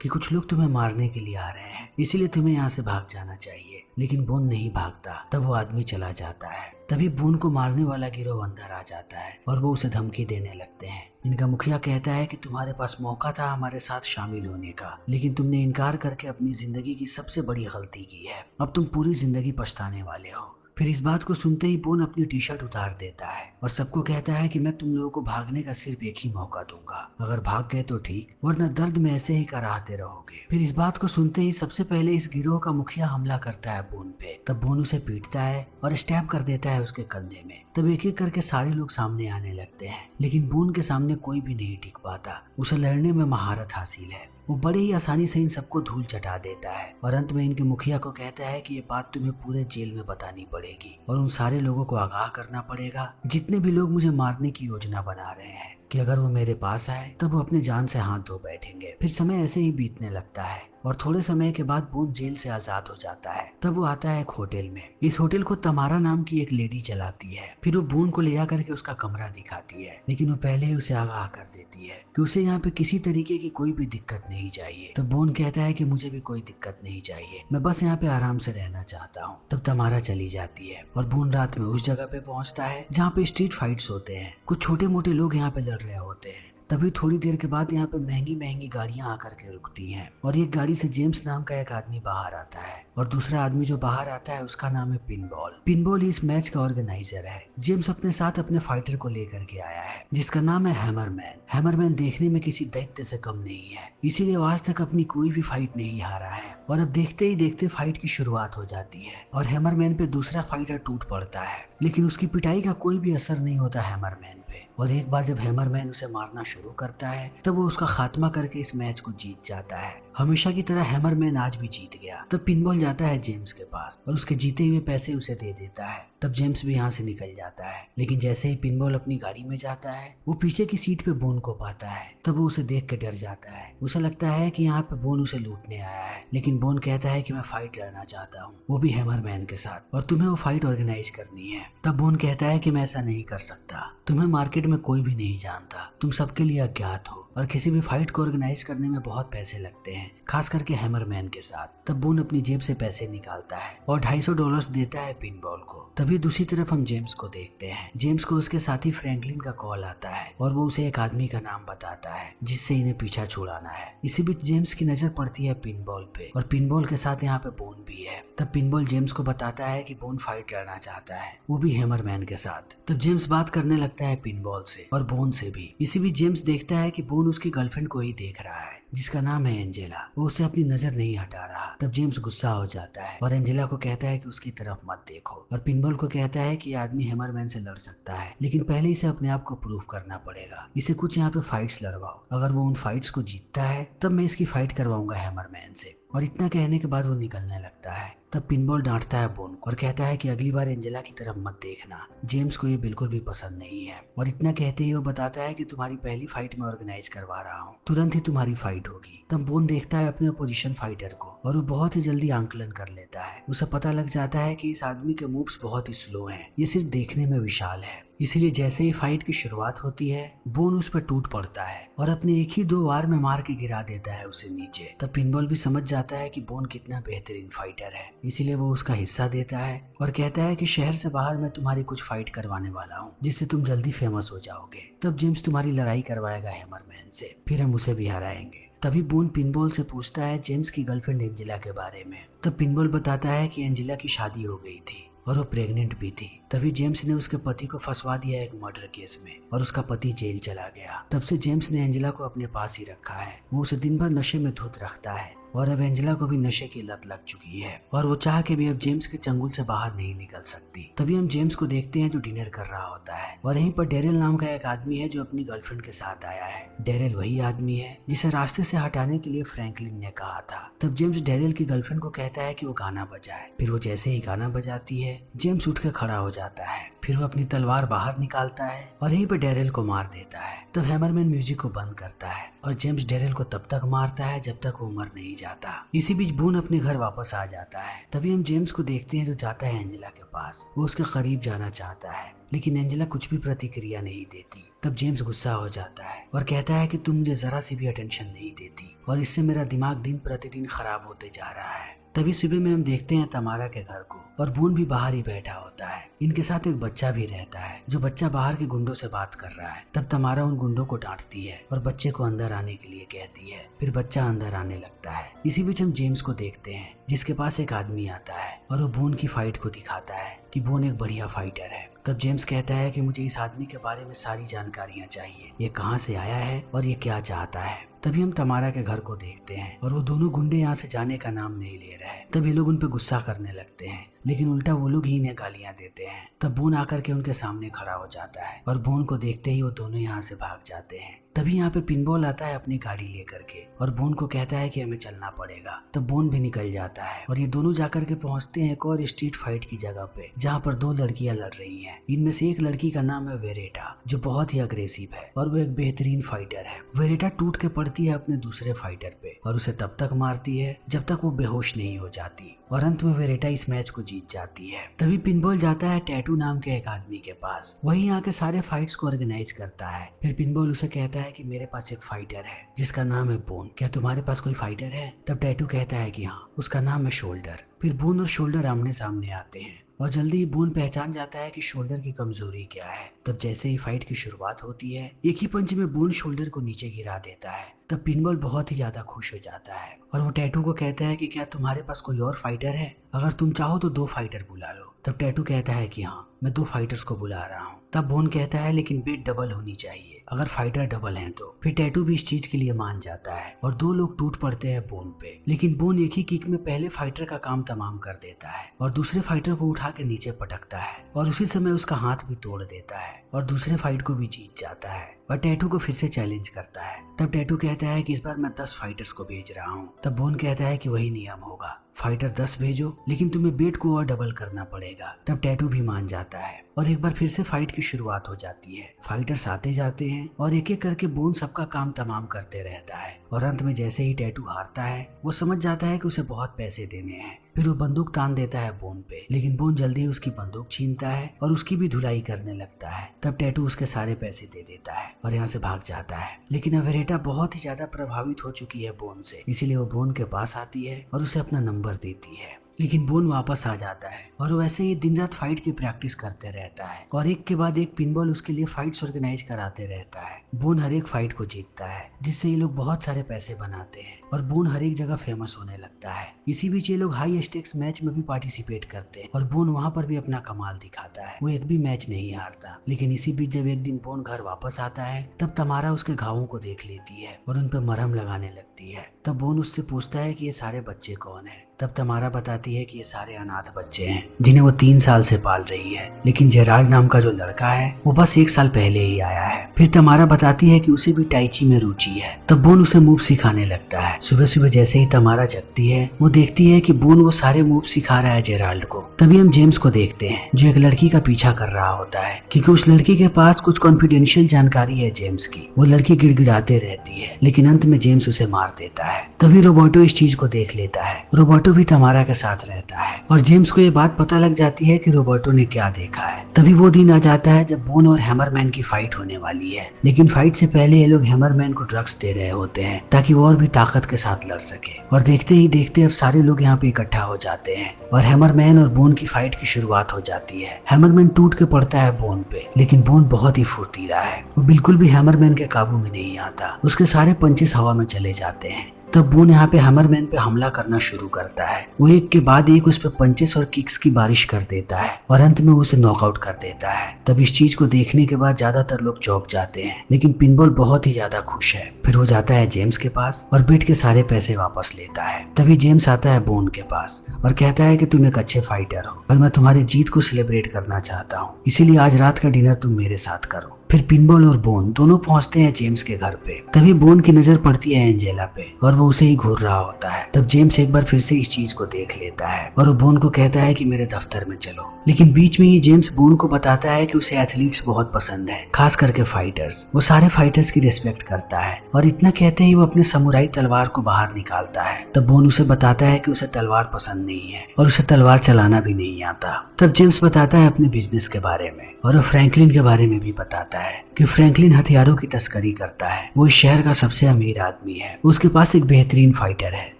कि कुछ लोग तुम्हें मारने के लिए आ रहे हैं, इसीलिए तुम्हें यहाँ से भाग जाना चाहिए। लेकिन बोन नहीं भागता। तब वो आदमी चला जाता है। तभी बोन को मारने वाला गिरोह अंदर आ जाता है और वो उसे धमकी देने लगते हैं। इनका मुखिया कहता है कि तुम्हारे पास मौका था हमारे साथ शामिल होने का, लेकिन तुमने इनकार करके अपनी जिंदगी की सबसे बड़ी गलती की है। अब तुम पूरी जिंदगी पछताने वाले हो। फिर इस बात को सुनते ही बोन अपनी टी शर्ट उतार देता है और सबको कहता है कि मैं तुम लोगों को भागने का सिर्फ एक ही मौका दूंगा। अगर भाग गए तो ठीक, वरना दर्द में ऐसे ही कराहते रहोगे। फिर इस बात को सुनते ही सबसे पहले इस गिरोह का मुखिया हमला करता है बोन पे। तब बोन उसे पीटता है और स्टैब कर देता है उसके कंधे में। तब एक एक करके सारे लोग सामने आने लगते हैं, लेकिन बोन के सामने कोई भी नहीं टिक पाता। उसे लड़ने में महारत हासिल है। वो बड़े ही आसानी से इन सबको धूल चटा देता है और अंत में इनके मुखिया को कहता है कि ये बात तुम्हें पूरे जेल में बतानी पड़ेगी और उन सारे लोगों को आगाह करना पड़ेगा जितने भी लोग मुझे मारने की योजना बना रहे हैं, कि अगर वो मेरे पास आए तब वो अपनी जान से हाथ धो बैठेंगे। फिर समय ऐसे ही बीतने लगता है और थोड़े समय के बाद बोन जेल से आजाद हो जाता है। तब वो आता है एक होटल में। इस होटल को तमारा नाम की एक लेडी चलाती है। फिर वो बोन को ले जा करके उसका कमरा दिखाती है, लेकिन वो पहले ही उसे आगाह कर देती है कि उसे यहाँ पे किसी तरीके की कोई भी दिक्कत नहीं चाहिए। तो बोन कहता है कि मुझे भी कोई दिक्कत नहीं चाहिए, मैं बस यहाँ पे आराम से रहना चाहता हूँ। तब तमारा चली जाती है और बोन रात में उस जगह पे पहुंचता है जहाँ पे स्ट्रीट फाइट्स होते हैं। कुछ छोटे मोटे लोग यहाँ पे लड़ रहे होते हैं। तभी थोड़ी देर के बाद यहाँ पे महंगी महंगी गाड़ियां आकर के रुकती हैं और एक गाड़ी से जेम्स नाम का एक आदमी बाहर आता है और दूसरा आदमी जो बाहर आता है उसका नाम है पिनबॉल। पिनबॉल इस मैच का ऑर्गेनाइजर है। जेम्स अपने साथ अपने फाइटर को लेकर के आया है जिसका नाम है हैमरमैन। हैमरमैन देखने में किसी दैत्य से कम नहीं है, इसीलिए आज तक अपनी कोई भी फाइट नहीं हारा है। और अब देखते ही देखते फाइट की शुरुआत हो जाती है और हैमरमैन पे दूसरा फाइटर टूट पड़ता है, लेकिन उसकी पिटाई का कोई भी असर नहीं होता हैमरमैन पे। और एक बार जब हैमरमैन उसे मारना शुरू करता है तब वो उसका खात्मा करके इस मैच को जीत जाता है। हमेशा की तरह हैमरमैन आज भी जीत गया। तब पिनबॉल जाता है जेम्स के पास और उसके जीते हुए पैसे उसे दे देता है। तब जेम्स भी यहाँ से निकल जाता है, लेकिन जैसे ही पिनबॉल अपनी गाड़ी में जाता है वो पीछे की सीट पे बोन को पाता है। तब वो उसे देख के डर जाता है। उसे लगता है कि यहाँ पे बोन उसे लूटने आया है, लेकिन बोन कहता है कि मैं फाइट लड़ना चाहता हूँ, वो भी हैमरमैन के साथ, और तुम्हें वो फाइट ऑर्गेनाइज करनी है। तब बोन कहता है कि मैं ऐसा नहीं कर सकता, तुम्हें मार्केट में कोई भी नहीं जानता, तुम सबके लिए अज्ञात हो और किसी भी फाइट को ऑर्गेनाइज करने में बहुत पैसे लगते हैं, खास करके हैमरमैन के साथ। तब बोन अपनी जेब से पैसे निकालता है और $250 देता है पिनबॉल को। तभी दूसरी तरफ हम जेम्स को देखते हैं। जेम्स को उसके साथी फ्रैंकलिन का कॉल आता है और वो उसे एक आदमी का नाम बताता है जिससे इन्हें पीछा छुड़ाना है। इसी बीच जेम्स की नजर पड़ती है पिनबॉल पे और पिनबॉल के साथ यहाँ पे बोन भी है। तब पिनबॉल जेम्स को बताता है कि बोन फाइट लड़ना चाहता है, वो भी हैमरमैन के साथ। तब जेम्स बात करने लगता है पिनबॉल से और बोन से भी। इसी बीच जेम्स देखता है कि बोन उसकी गर्लफ्रेंड को ही देख रहा है जिसका नाम है एंजेला। वो उसे अपनी नजर नहीं हटा रहा। तब जेम्स गुस्सा हो जाता है और एंजेला को कहता है कि उसकी तरफ मत देखो और पिनबॉल को कहता है कि ये आदमी हैमरमैन से लड़ सकता है, लेकिन पहले इसे अपने आप को प्रूव करना पड़ेगा। इसे कुछ यहाँ पे फाइट्स लड़वाओ, अगर वो उन फाइट्स को जीतता है तब मैं इसकी फाइट करवाऊंगा हैमरमैन से। और इतना कहने के बाद वो निकलने लगता है। तब पिनबॉल डांटता है बोन को और कहता है कि अगली बार एंजेला की तरफ मत देखना, जेम्स को ये बिल्कुल भी पसंद नहीं है। और इतना कहते ही वो बताता है कि तुम्हारी पहली फाइट में ऑर्गेनाइज करवा रहा हूँ, तुरंत ही तुम्हारी फाइट होगी। तब बोन देखता है अपने अपोजिशन फाइटर को और वो बहुत ही जल्दी आंकलन कर लेता है। उसे पता लग जाता है कि इस आदमी के मूव्स बहुत ही स्लो हैं, ये सिर्फ देखने में विशाल है। इसीलिए जैसे ही फाइट की शुरुआत होती है बोन उस पर टूट पड़ता है और अपने एक ही 2 वार में मार के गिरा देता है उसे नीचे। तब पिनबॉल भी समझ जाता है कि बोन कितना बेहतरीन फाइटर है, इसीलिए वो उसका हिस्सा देता है और कहता है कि शहर से बाहर मैं तुम्हारी कुछ फाइट करवाने वाला हूँ जिससे तुम जल्दी फेमस हो जाओगे। तब जेम्स तुम्हारी लड़ाई करवाएगा हैमरमैन से, फिर हम उसे भी हराएंगे। तभी बोन पिनबॉल से पूछता है जेम्स की गर्लफ्रेंड एंजेला के बारे में। तब पिनबॉल बताता है कि एंजेला की शादी हो गई थी और वो प्रेग्नेंट भी थी। तभी जेम्स ने उसके पति को फंसवा दिया एक मर्डर केस में और उसका पति जेल चला गया। तब से जेम्स ने एंजेला को अपने पास ही रखा है। वो उसे दिन भर नशे में धुत रखता है और अब एंजेला को भी नशे की लत लग चुकी है और वो चाह के भी अब जेम्स के चंगुल से बाहर नहीं निकल सकती। तभी हम जेम्स को देखते हैं जो डिनर कर रहा होता है और यहीं पर डेरिल नाम का एक आदमी है जो अपनी गर्लफ्रेंड के साथ आया है। डेरिल वही आदमी है जिसे रास्ते से हटाने के लिए फ्रैंकलिन ने कहा था। तब जेम्स डेरिल की गर्लफ्रेंड को कहता है कि वो गाना बजाए। फिर वो जैसे ही गाना बजाती है जेम्स उठ के खड़ा हो जाता है। फिर वो अपनी तलवार बाहर निकालता है और यहीं पर डेरिल को मार देता है। तब हैमरमैन म्यूजिक को बंद करता है और जेम्स डेरिल को तब तक मारता है जब तक वो मर नहीं जाता। इसी बीच बोन अपने घर वापस आ जाता है। तभी हम जेम्स को देखते हैं जो जाता है एंजेला के पास। वो उसके करीब जाना चाहता है लेकिन एंजेला कुछ भी प्रतिक्रिया नहीं देती। तब जेम्स गुस्सा हो जाता है और कहता है कि तुम मुझे जरा सी भी अटेंशन नहीं देती और इससे मेरा दिमाग दिन प्रतिदिन खराब होते जा रहा है। तभी सुबह में हम देखते हैं तमारा के घर को और बून भी बाहर ही बैठा होता है। इनके साथ एक बच्चा भी रहता है जो बच्चा बाहर के गुंडों से बात कर रहा है। तब तमारा उन गुंडों को डांटती है और बच्चे को अंदर आने के लिए कहती है। फिर बच्चा अंदर आने लगता है। इसी बीच हम जेम्स को देखते हैं जिसके पास एक आदमी आता है और वो बून की फाइट को दिखाता है कि बून एक बढ़िया फाइटर है। तब जेम्स कहता है कि मुझे इस आदमी के बारे में सारी जानकारियां चाहिए, ये कहाँ से आया है और ये क्या चाहता है। तभी हम तमारा के घर को देखते हैं और वो दोनों गुंडे यहाँ से जाने का नाम नहीं ले रहे। तब ये लोग उन पे गुस्सा करने लगते हैं, लेकिन उल्टा वो लोग ही इन्हें गालियां देते हैं। तब बून आकर के उनके सामने खड़ा हो जाता है और बून को देखते ही वो दोनों यहाँ से भाग जाते हैं। तभी यहाँ पे पिनबॉल आता है अपनी गाड़ी लेकर के और बून को कहता है कि हमें चलना पड़ेगा। तब बून भी निकल जाता है और ये दोनों जाकर के पहुंचते हैं एक और स्ट्रीट फाइट की जगह पे जहाँ पर दो लड़कियां लड़ रही हैं। इनमें से एक लड़की का नाम है वेरेटा जो बहुत ही अग्रेसिव है और वो एक बेहतरीन फाइटर है। वेरेटा टूट के पड़ती है अपने दूसरे फाइटर पे और उसे तब तक मारती है जब तक वो बेहोश नहीं हो जाती और अंत में वेरेटा इस मैच को जीत जाती है। तभी पिनबॉल जाता है टैटू नाम के एक आदमी के पास, वही आके सारे फाइट्स को ऑर्गेनाइज करता है। फिर पिनबॉल उसे कहता है कि मेरे पास एक फाइटर है जिसका नाम है बोन, क्या तुम्हारे पास कोई फाइटर है? तब टैटू कहता है कि हाँ, उसका नाम है शोल्डर। फिर बोन और शोल्डर आमने सामने आते हैं और जल्दी ही बोन पहचान जाता है कि शोल्डर की कमजोरी क्या है। तब जैसे ही फाइट की शुरुआत होती है एक ही पंच में बोन शोल्डर को नीचे गिरा देता है। तब पिनबॉल बहुत ही ज्यादा खुश हो जाता है और वो टैटू को कहता है कि क्या तुम्हारे पास कोई और फाइटर है? अगर तुम चाहो तो 2 फाइटर बुला लो। तब टैटू कहता है कि हाँ, मैं 2 फाइटर्स को बुला रहा हूँ। तब बोन कहता है लेकिन बेट डबल होनी चाहिए, अगर फाइटर डबल हैं तो। फिर टैटू भी इस चीज के लिए मान जाता है और 2 लोग टूट पड़ते हैं बोन पे, लेकिन बोन एक ही किक में पहले फाइटर का काम तमाम कर देता है और दूसरे फाइटर को उठा के नीचे पटकता है और उसी समय उसका हाथ भी तोड़ देता है और दूसरे फाइट को भी जीत जाता है और टैटू को फिर से चैलेंज करता है। तब टैटू कहता है कि इस बार मैं 10 फाइटर्स को भेज रहा हूँ। तब बोन कहता है कि वही नियम होगा, फाइटर 10 भेजो, लेकिन तुम्हें बेट को और डबल करना पड़ेगा। तब टैटू भी मान जाता है और एक बार फिर से फाइट की शुरुआत हो जाती है। फाइटर्स आते जाते हैं और एक एक करके बोन सबका काम तमाम करते रहता है और अंत में जैसे ही टैटू हारता है वो समझ जाता है कि उसे बहुत पैसे देने हैं। फिर वो बंदूक तान देता है बोन पे, लेकिन बोन जल्दी ही उसकी बंदूक छीनता है और उसकी भी धुलाई करने लगता है। तब टैटू उसके सारे पैसे दे देता है और यहाँ से भाग जाता है। लेकिन वेरेटा बहुत ही ज्यादा प्रभावित हो चुकी है बोन से, इसीलिए वो बोन के पास आती है और उसे अपना नंबर देती है। लेकिन बोन वापस आ जाता है और वो वैसे ही दिन रात फाइट की प्रैक्टिस करते रहता है और एक के बाद एक पिनबॉल उसके लिए फाइट्स ऑर्गेनाइज कराते रहता है। बोन हर एक फाइट को जीतता है जिससे ये लोग बहुत सारे पैसे बनाते हैं और बोन हर एक जगह फेमस होने लगता है। इसी बीच ये लोग हाई स्टेक्स मैच में भी पार्टिसिपेट करते हैं और बोन वहाँ पर भी अपना कमाल दिखाता है, वो एक भी मैच नहीं हारता। लेकिन इसी बीच जब एक दिन बोन घर वापस आता है तब तमारा उसके घावों को देख लेती है और उन पर मरहम लगाने लगती है। तब बोन उससे पूछता है कि ये सारे बच्चे कौन है। तब तमारा बताती है कि ये सारे अनाथ बच्चे हैं जिन्हें वो 3 साल से पाल रही है, लेकिन जेराल्ड नाम का जो लड़का है वो बस 1 साल पहले ही आया है। फिर तमारा बताती है कि उसे भी टाइची में रुचि है। तब बोन उसे मूव सिखाने लगता है। सुबह सुबह जैसे ही तमारा जगती है वो देखती है कि बोन वो सारे मूव सिखा रहा है जेराल्ड को। तभी हम जेम्स को देखते हैं जो एक लड़की का पीछा कर रहा होता है क्योंकि उस लड़की के पास कुछ कॉन्फिडेंशियल जानकारी है जेम्स की। वो लड़की गिड़गिड़ाते रहती है लेकिन अंत में जेम्स उसे मार देता है। तभी रोबोटो इस चीज को देख लेता है। रोबोटो भी तमारा के साथ रहता है और जेम्स को ये बात पता लग जाती है कि रोबोटो ने क्या देखा है। तभी वो दिन आ जाता है जब बोन और हैमरमैन की फाइट होने वाली है, लेकिन फाइट से पहले ये लोग हैमरमैन को ड्रग्स दे रहे होते हैं ताकि वो और भी ताकत के साथ लड़ सके। और देखते ही देखते अब सारे लोग यहाँ पे इकट्ठा हो जाते हैं और हैमरमैन और बोन की फाइट की शुरुआत हो जाती है। हैमरमैन टूट के पड़ता है बोन पे, लेकिन बोन बहुत ही फुर्तीला है, वो बिल्कुल भी हैमरमैन के काबू में नहीं आता। उसके सारे पंचेस हवा में चले जाते हैं। तब बोन यहाँ पे हैमरमैन पे हमला करना शुरू करता है। वो एक के बाद एक उस पे पंचेस और किक्स की बारिश कर देता है और अंत में उसे नॉकआउट कर देता है। तब इस चीज को देखने के बाद ज्यादातर लोग चौंक जाते हैं, लेकिन पिनबॉल बहुत ही ज्यादा खुश है। फिर वो जाता है जेम्स के पास और बेट के सारे पैसे वापस लेता है। तभी जेम्स आता है बोन के पास और कहता है कि तुम एक अच्छे फाइटर हो और मैं तुम्हारी जीत को सेलिब्रेट करना चाहता हूँ, इसीलिए आज रात का डिनर तुम मेरे साथ करो। फिर पिनबॉल और बोन दोनों पहुंचते हैं जेम्स के घर पे। तभी बोन की नजर पड़ती है एंजेला पे और वो उसे ही घूर रहा होता है। तब जेम्स एक बार फिर से इस चीज को देख लेता है और वो बोन को कहता है कि मेरे दफ्तर में चलो। लेकिन बीच में ही जेम्स बोन को बताता है कि उसे एथलीट्स बहुत पसंद है, खास करके फाइटर्स। वो सारे फाइटर्स की रिस्पेक्ट करता है और इतना कहते ही वो अपने समुराई तलवार को बाहर निकालता है। तब बोन उसे बताता है कि उसे तलवार पसंद नहीं है और उसे तलवार चलाना भी नहीं आता। तब जेम्स बताता है अपने बिजनेस के बारे में और वो फ्रैंकलिन के बारे में भी बताता है कि फ्रैंकलिन हथियारों की तस्करी करता है। वो इस शहर का सबसे अमीर आदमी है। उसके पास एक बेहतरीन फाइटर है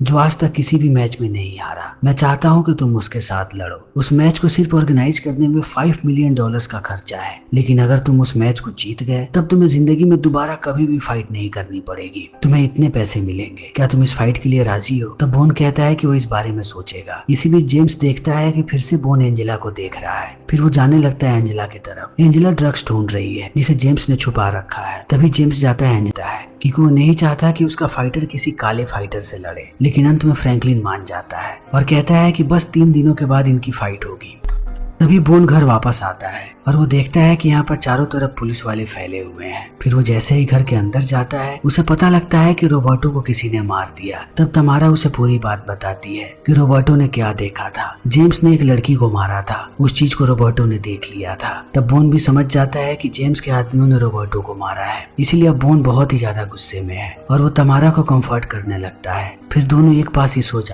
जो आज तक किसी भी मैच में नहीं हारा। मैं चाहता हूँ कि तुम उसके साथ लड़ो। उस मैच को सिर्फ ऑर्गेनाइज करने में $5 मिलियन का खर्चा है, लेकिन अगर तुम उस मैच को जीत गए तब तुम्हें जिंदगी में दोबारा कभी भी फाइट नहीं करनी पड़ेगी। तुम्हें इतने पैसे मिलेंगे, क्या तुम इस फाइट के लिए राजी हो? तब बोन कहता है कि वो इस बारे में सोचेगा। इसी बीच जेम्स देखता है कि फिर से बोन एंजेला को देख रहा है। फिर वो जाने लगता है एंजेला की तरफ। एंजेला ड्रग्स ढूंढ रही है जिसे जेम्स ने छुपा रखा है। तभी जेम्स जाता है एंजेला है क्योंकि वो नहीं चाहता कि उसका फाइटर किसी काले फाइटर से लड़े। लेकिन अंत में फ्रैंकलिन मान जाता है और कहता है कि बस 3 दिनों के बाद इनकी फाइट होगी। तभी बोन घर वापस आता है और वो देखता है कि यहाँ पर चारों तरफ पुलिस वाले फैले हुए हैं। फिर वो जैसे ही घर के अंदर जाता है उसे पता लगता है कि रोबर्टो को किसी ने मार दिया। तब तमारा उसे पूरी बात बताती है कि रोबर्टो ने क्या देखा था। जेम्स ने एक लड़की को मारा था, उस चीज को रोबर्टो ने देख लिया था। तब बोन भी समझ जाता है कि जेम्स के आदमियों ने रोबर्टो को मारा है। इसीलिए अब बोन बहुत ही ज्यादा गुस्से में है और वो तमारा को कंफर्ट करने लगता है। फिर दोनों एक पास ही सो जाते।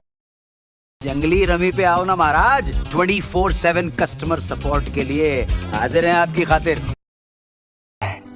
जंगली रमी पे आओ ना महाराज, 24/7 कस्टमर सपोर्ट के लिए हाजिर हैं आपकी खातिर।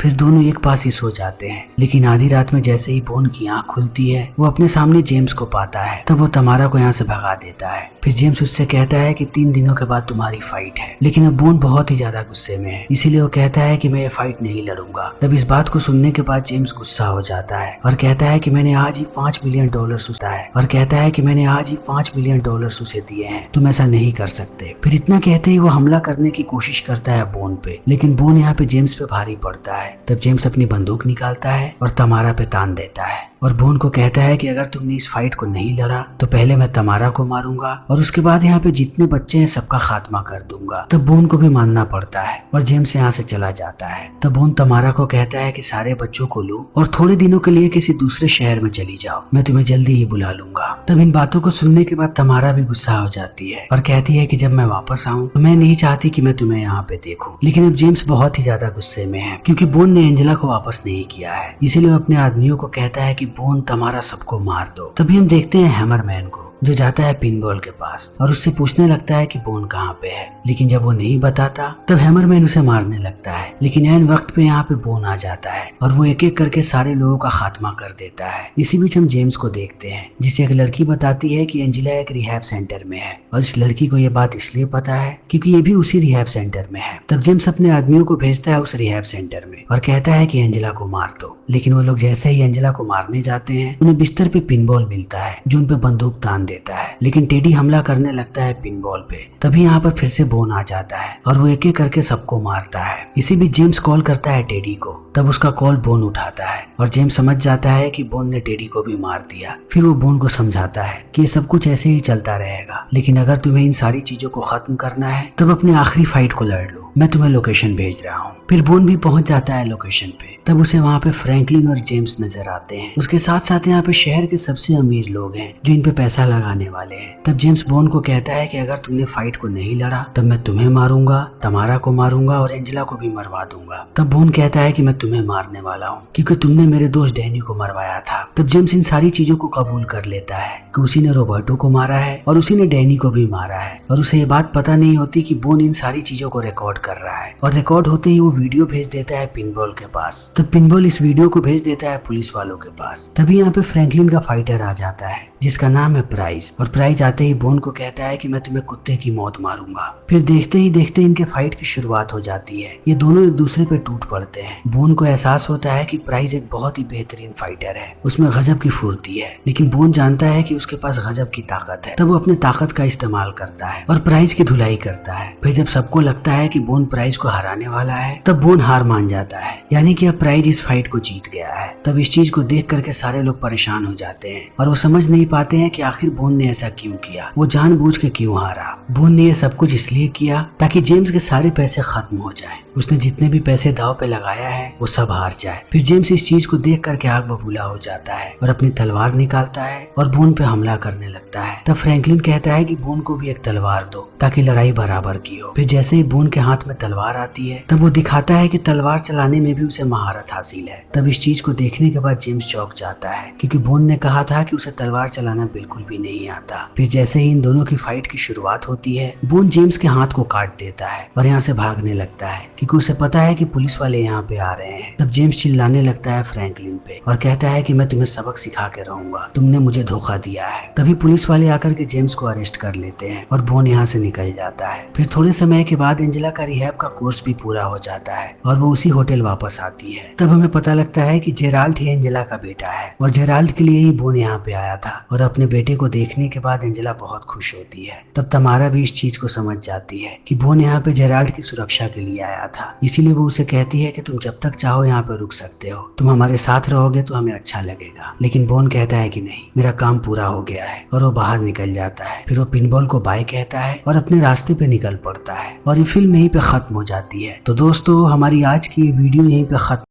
फिर दोनों एक पास ही सो जाते हैं। लेकिन आधी रात में जैसे ही बोन की आंख खुलती है वो अपने सामने जेम्स को पाता है। तब वो तमारा को यहाँ से भगा देता है। फिर जेम्स उससे कहता है कि 3 दिनों के बाद तुम्हारी फाइट है। लेकिन अब बोन बहुत ही ज्यादा गुस्से में है, इसीलिए वो कहता है कि मैं ये फाइट नहीं लड़ूंगा। तब इस बात को सुनने के बाद जेम्स गुस्सा हो जाता है और कहता है कि मैंने आज ही $5 मिलियन उसे दिए हैं, तुम ऐसा नहीं कर सकते। फिर इतना कहते ही वो हमला करने की कोशिश करता है बोन पे, लेकिन बोन यहाँ पे जेम्स पे भारी पड़ता है। तब जेम्स अपनी बंदूक निकालता है और तमारा पे तान देता है और बोन को कहता है कि अगर तुमने इस फाइट को नहीं लड़ा तो पहले मैं तमारा को मारूंगा और उसके बाद यहाँ पे जितने बच्चे हैं सबका खात्मा कर दूंगा। तब बोन को भी मानना पड़ता है और जेम्स यहाँ से चला जाता है। तब बोन तमारा को कहता है कि सारे बच्चों को लो और थोड़े दिनों के लिए किसी दूसरे शहर में चली जाओ, मैं तुम्हें जल्दी ही बुला लूंगा। तब इन बातों को सुनने के बाद तमारा भी गुस्सा हो जाती है और कहती है कि जब मैं वापस आऊँ तो मैं नहीं चाहती कि मैं तुम्हें यहाँ पे देखूं। लेकिन अब जेम्स बहुत ही ज्यादा गुस्से में है क्योंकि बोन ने एंजेला को वापस नहीं किया है। इसीलिए वो अपने आदमियों को कहता है कि बोन तमारा सबको मार दो। तभी हम देखते हैं हैमरमैन को जो जाता है पिनबॉल के पास और उससे पूछने लगता है कि बोन कहाँ पे है। लेकिन जब वो नहीं बताता तब हैमरमैन उसे मारने लगता है। लेकिन ऐन वक्त पे यहाँ पे बोन आ जाता है और वो एक एक करके सारे लोगों का खात्मा कर देता है। इसी बीच हम जेम्स को देखते हैं जिसे एक लड़की बताती है कि एंजेला एक रिहैब सेंटर में है और इस लड़की को ये बात इसलिए पता है क्योंकि ये भी उसी रिहैब सेंटर में है। तब जेम्स अपने आदमियों को भेजता है उस रिहैब सेंटर में और कहता है कि एंजेला को मार दो। लेकिन वो लोग जैसे ही एंजेला को मारने जाते हैं उन्हें बिस्तर पे पिनबॉल मिलता है जो उन पे बंदूक तान देता है। लेकिन टेडी हमला करने लगता है पिनबॉल पे। तभी यहाँ पर फिर से बोन आ जाता है और वो एक एक करके सबको मारता है। इसी बीच जेम्स कॉल करता है टेडी को। तब उसका कॉल बोन उठाता है और जेम्स समझ जाता है कि बोन ने टेडी को भी मार दिया। फिर वो बोन को समझाता है कि ये सब कुछ ऐसे ही चलता रहेगा, लेकिन अगर तुम्हें इन सारी चीजों को खत्म करना है तब अपने आखिरी फाइट को लड़ लो, मैं तुम्हें लोकेशन भेज रहा हूँ। फिर बोन भी पहुंच जाता है लोकेशन पे। तब उसे वहाँ पे फ्रैंकलिन और जेम्स नजर आते हैं। उसके साथ साथ यहाँ पे शहर के सबसे अमीर लोग हैं जो इन पे पैसा लगाने वाले हैं। तब जेम्स बोन को कहता है कि अगर तुमने फाइट को नहीं लड़ा तब मैं तुम्हें मारूंगा, तमारा को मारूंगा और एंजेला को भी मरवा दूंगा। तब बोन कहता है कि मैं तुम्हें मारने वाला हूँ क्योंकि तुमने मेरे दोस्त डैनी को मरवाया था। तब जेम्स इन सारी चीजों को कबूल कर लेता है कि उसी ने रोबर्टो को मारा है और उसी ने डैनी को भी मारा है और उसे ये बात पता नहीं होती कि बोन इन सारी चीजों को रिकॉर्ड कर रहा है। और रिकॉर्ड होते ही वो वीडियो भेज देता है पिनबॉल के पास। तब पिनबॉल इस वीडियो को भेज देता है पुलिस वालों के पास। तभी यहाँ पे फ्रैंकलिन का फाइटर आ जाता है जिसका नाम है प्राइस और प्राइस आते ही बोन को कहता है कि मैं तुम्हें कुत्ते की मौत मारूंगा। फिर देखते ही देखते इनके फाइट की शुरुआत हो जाती है। ये दोनों एक दूसरे पे टूट पड़ते हैं। बोन को एहसास होता है कि प्राइस एक बहुत ही बेहतरीन फाइटर है, उसमें गजब की फुर्ती है, लेकिन बोन जानता है कि उसके पास गजब की ताकत है। तब वो अपने ताकत का इस्तेमाल करता है और प्राइस की धुलाई करता है। फिर जब सबको लगता है कि बोन प्राइस को हराने वाला है तब बोन हार मान जाता है, यानी कि अब प्राइज इस फाइट को जीत गया है। तब इस चीज को देख करके सारे लोग परेशान हो जाते हैं और वो समझ नहीं पाते हैं कि आखिर बोन ने ऐसा क्यों किया, वो जानबूझ के क्यों हारा। बोन ने ये सब कुछ इसलिए किया ताकि जेम्स के सारे पैसे खत्म हो जाएं। उसने जितने भी पैसे दाव पे लगाया है वो सब हार जाए। फिर जेम्स इस चीज को देख करके आग बबूला हो जाता है और अपनी तलवार निकालता है और बोन पे हमला करने लगता है। तब फ्रैंकलिन कहता है कि बोन को भी एक तलवार दो ताकि लड़ाई बराबर की हो। फिर जैसे ही बोन के हाथ में तलवार आती है तब वो दिखाता है कि तलवार चलाने में भी उसे महारत हासिल है। तब इस चीज को देखने के बाद जेम्स चौंक जाता है क्योंकि बोन ने कहा था कि उसे तलवार चलाना बिल्कुल भी नहीं आता। फिर जैसे ही इन दोनों की फाइट की शुरुआत होती है बोन जेम्स के हाथ को काट देता है और यहाँ से भागने लगता है क्योंकि उसे पता है कि पुलिस वाले यहाँ पे आ रहे हैं। तब जेम्स चिल्लाने लगता है फ्रैंकलिन पे और कहता है कि मैं तुम्हें सबक सिखा के रहूंगा, तुमने मुझे धोखा दिया है। तभी पुलिस वाले आकर के जेम्स को अरेस्ट कर लेते हैं और बोन यहाँ से निकल जाता है। फिर थोड़े समय के बाद एंजेला का रिहैब का कोर्स भी पूरा हो जाता है और वो उसी होटल वापस आती है। तब हमें पता लगता है कि जेराल्ड ही एंजेला का बेटा है और जेराल्ड के लिए ही बोन यहाँ पे आया था और अपने बेटे को देखने के बाद एंजेला बहुत खुश होती है। तब तमारा भी इस चीज को समझ जाती है कि बोन यहाँ पे जेराल्ड की सुरक्षा के लिए आया था, इसीलिए वो उसे कहती है कि तुम जब तक चाहो यहाँ पे रुक सकते हो, तुम हमारे साथ रहोगे तो हमें अच्छा लगेगा। लेकिन बोन कहता है कि नहीं, मेरा काम पूरा हो गया है और वो बाहर निकल जाता है। फिर वो पिनबॉल को बाय कहता है और अपने रास्ते पे निकल पड़ता है और ये फिल्म यहीं पे खत्म हो जाती है। तो दोस्तों हमारी आज की ये वीडियो यहीं पे खत्म